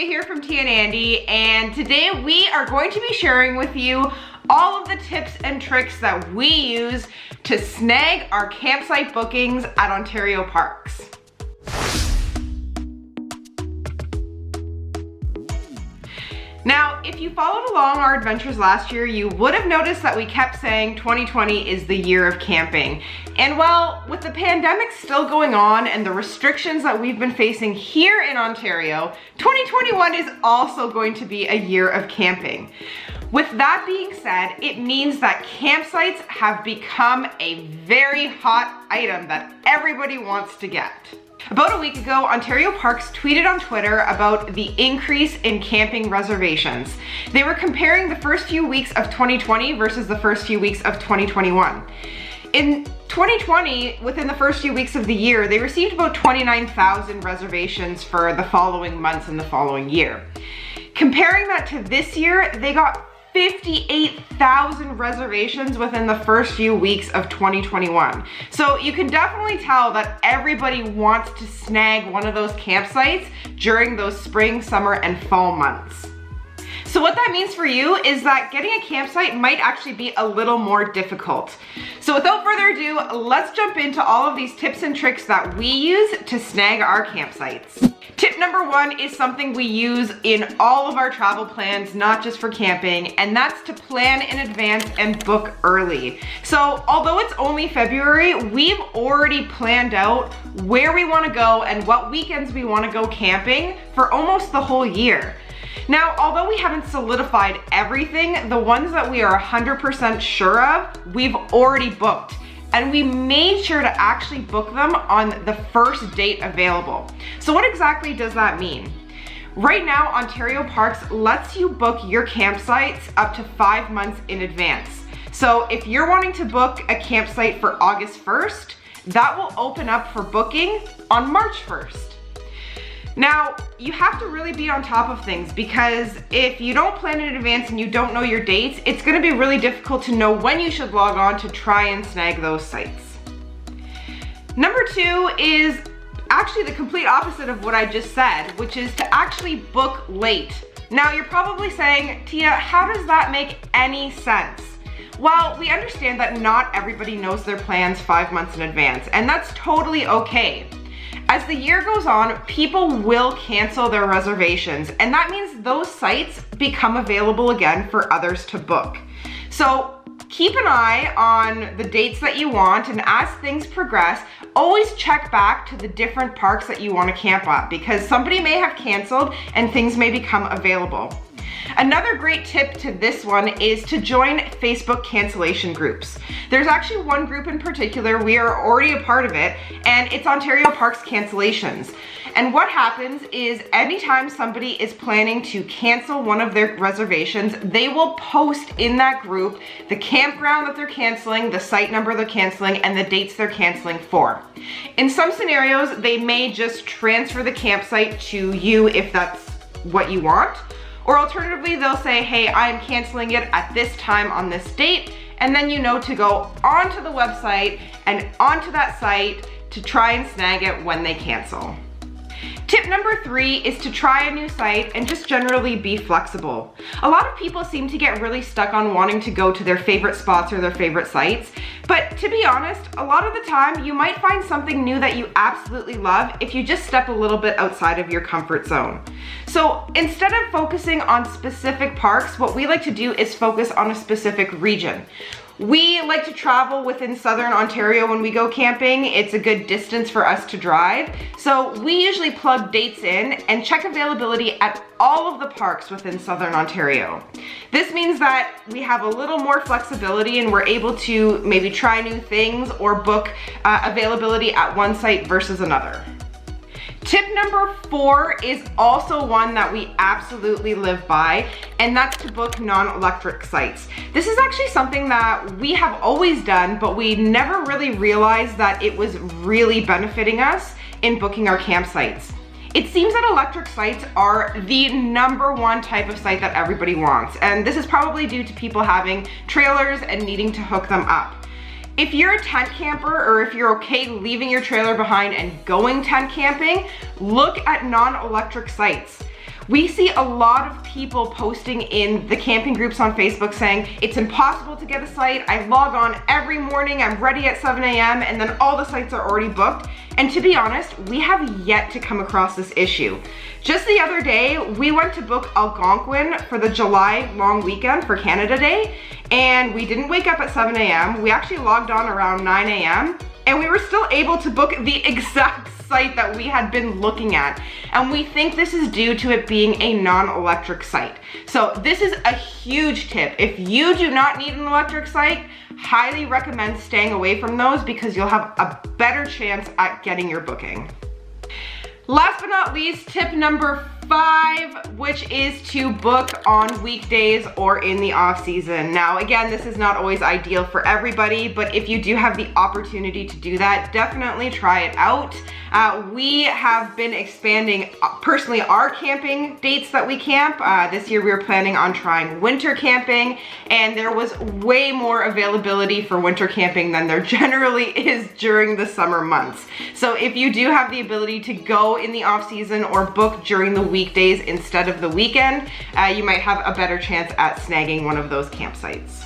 Tia here from Tia and Andy, and today we are going to be sharing with you all of the tips and tricks that we use to snag our campsite bookings at Ontario Parks. Now, if you followed along our adventures last year, you would have noticed that we kept saying 2020 is the year of camping. And well, with the pandemic still going on and the restrictions that we've been facing here in Ontario, 2021 is also going to be a year of camping. With that being said, it means that campsites have become a very hot item that everybody wants to get. About a week ago, Ontario Parks tweeted on Twitter about the increase in camping reservations. They were comparing the first few weeks of 2020 versus the first few weeks of 2021. In 2020, within the first few weeks of the year, they received about 29,000 reservations for the following months in the following year. Comparing that to this year, they got 58,000 reservations within the first few weeks of 2021. So you can definitely tell that everybody wants to snag one of those campsites during those spring, summer, and fall months. So what that means for you is that getting a campsite might actually be a little more difficult. So without further ado, let's jump into all of these tips and tricks that we use to snag our campsites. Tip number one is something we use in all of our travel plans, not just for camping, and that's to plan in advance and book early. So although it's only February, we've already planned out where we want to go and what weekends we want to go camping for almost the whole year. Now, although we haven't solidified everything, the ones that we are 100% sure of, we've already booked. And we made sure to actually book them on the first date available. So what exactly does that mean? Right now, Ontario Parks lets you book your campsites up to 5 months in advance. So if you're wanting to book a campsite for August 1st, that will open up for booking on March 1st. Now, you have to really be on top of things because if you don't plan in advance and you don't know your dates, it's going to be really difficult to know when you should log on to try and snag those sites. Number two is actually the complete opposite of what I just said, which is to actually book late. Now, you're probably saying, Tia, how does that make any sense? Well, we understand that not everybody knows their plans 5 months in advance, and that's totally okay. As the year goes on, people will cancel their reservations, and that means those sites become available again for others to book. So keep an eye on the dates that you want, and as things progress, always check back to the different parks that you want to camp at because somebody may have canceled and things may become available. Another great tip to this one is to join Facebook cancellation groups. There's actually one group in particular, we are already a part of it, and it's Ontario Parks Cancellations. And what happens is anytime somebody is planning to cancel one of their reservations, they will post in that group the campground that they're canceling, the site number they're canceling, and the dates they're canceling for. In some scenarios, they may just transfer the campsite to you if that's what you want. Or alternatively, they'll say, hey, I'm canceling it at this time on this date, and then you know to go onto the website and onto that site to try and snag it when they cancel. Tip number three is to try a new site and just generally be flexible. A lot of people seem to get really stuck on wanting to go to their favorite spots or their favorite sites, but to be honest, a lot of the time you might find something new that you absolutely love if you just step a little bit outside of your comfort zone. So instead of focusing on specific parks, what we like to do is focus on a specific region. We like to travel within Southern Ontario when we go camping. It's a good distance for us to drive. So we usually plug dates in and check availability at all of the parks within Southern Ontario. This means that we have a little more flexibility and we're able to maybe try new things or book availability at one site versus another. Tip number four is also one that we absolutely live by, and that's to book non-electric sites. This is actually something that we have always done, but we never really realized that it was really benefiting us in booking our campsites. It seems that electric sites are the #1 type of site that everybody wants, and this is probably due to people having trailers and needing to hook them up. If you're a tent camper or if you're okay leaving your trailer behind and going tent camping, look at non-electric sites. We see a lot of people posting in the camping groups on Facebook saying, it's impossible to get a site. I log on every morning, I'm ready at 7 a.m. and then all the sites are already booked. And to be honest, we have yet to come across this issue. Just the other day, we went to book Algonquin for the July long weekend for Canada Day, and we didn't wake up at 7 a.m. We actually logged on around 9 a.m. and we were still able to book the exact site that we had been looking at. And we think this is due to it being a non-electric site. So this is a huge tip. If you do not need an electric site, highly recommend staying away from those because you'll have a better chance at getting your booking. Last but not least, tip number 5, which is to book on weekdays or in the off season. Now, again, this is not always ideal for everybody, but if you do have the opportunity to do that, definitely try it out. We have been expanding personally our camping dates that we camp. This year we were planning on trying winter camping, and there was way more availability for winter camping than there generally is during the summer months. So if you do have the ability to go in the off season or book during the weekdays instead of the weekend, you might have a better chance at snagging one of those campsites.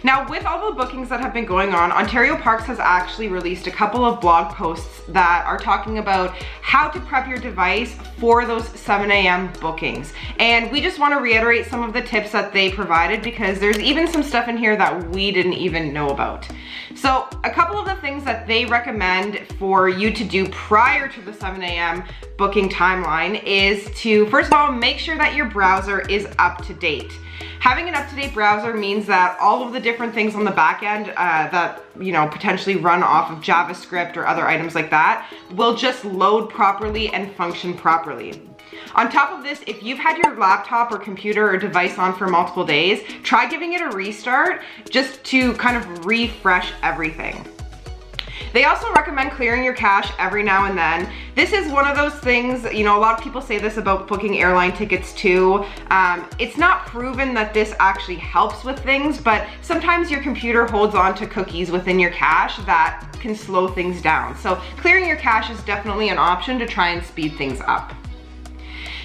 Now, with all the bookings that have been going on, Ontario Parks has actually released a couple of blog posts that are talking about how to prep your device for those 7 a.m. bookings. And we just want to reiterate some of the tips that they provided because there's even some stuff in here that we didn't even know about. So a couple of the things that they recommend for you to do prior to the 7 a.m. booking timeline is to, first of all, make sure that your browser is up to date. Having an up-to-date browser means that all of the different things on the back end that potentially run off of JavaScript or other items like that will just load properly and function properly. On top of this, if you've had your laptop or computer or device on for multiple days, try giving it a restart just to kind of refresh everything. They also recommend clearing your cache every now and then. This is one of those things, a lot of people say this about booking airline tickets too. It's not proven that this actually helps with things, but sometimes your computer holds on to cookies within your cache that can slow things down. So clearing your cache is definitely an option to try and speed things up.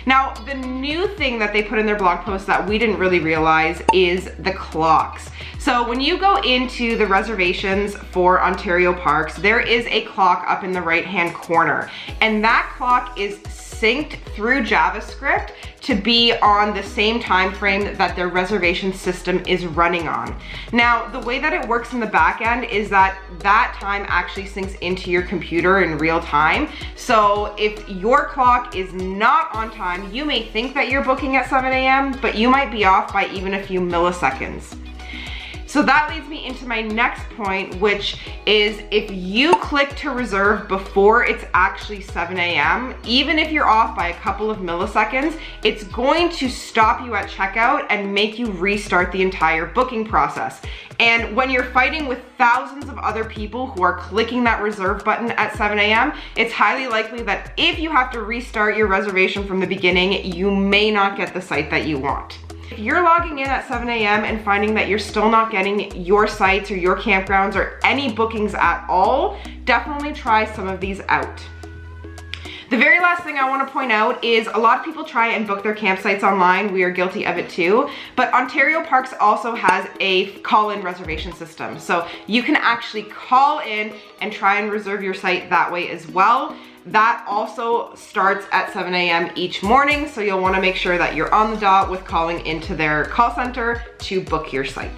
Now, the new thing that they put in their blog post that we didn't really realize is the clocks. So when you go into the reservations for Ontario Parks, there is a clock up in the right-hand corner, and that clock is synced through JavaScript to be on the same time frame that their reservation system is running on. Now, the way that it works in the back end is that that time actually syncs into your computer in real time. So if your clock is not on time, you may think that you're booking at 7 a.m., but you might be off by even a few milliseconds. So that leads me into my next point, which is if you click to reserve before it's actually 7 a.m., even if you're off by a couple of milliseconds, it's going to stop you at checkout and make you restart the entire booking process. And when you're fighting with thousands of other people who are clicking that reserve button at 7 a.m., it's highly likely that if you have to restart your reservation from the beginning, you may not get the site that you want. If you're logging in at 7 a.m. and finding that you're still not getting your sites or your campgrounds or any bookings at all, definitely try some of these out. The very last thing I want to point out is a lot of people try and book their campsites online. We are guilty of it too, but Ontario Parks also has a call-in reservation system. So you can actually call in and try and reserve your site that way as well. That also starts at 7 a.m. each morning, so you'll want to make sure that you're on the dot with calling into their call center to book your site.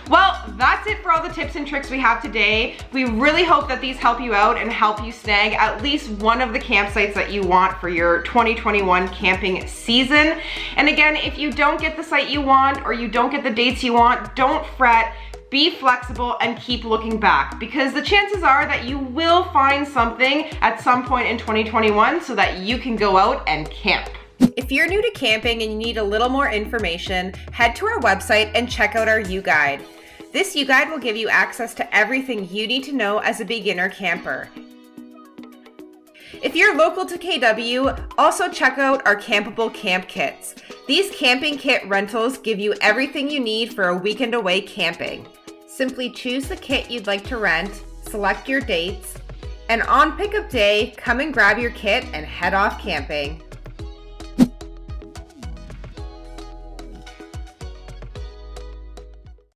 Well, that's it for all the tips and tricks we have today. We really hope that these help you out and help you snag at least one of the campsites that you want for your 2021 camping season. And again, if you don't get the site you want or you don't get the dates you want, don't fret. Be flexible and keep looking back, because the chances are that you will find something at some point in 2021 so that you can go out and camp. If you're new to camping and you need a little more information, head to our website and check out our U-Guide. This U-Guide will give you access to everything you need to know as a beginner camper. If you're local to KW, also check out our campable camp kits. These camping kit rentals give you everything you need for a weekend away camping. Simply choose the kit you'd like to rent, select your dates, and on pickup day, come and grab your kit and head off camping.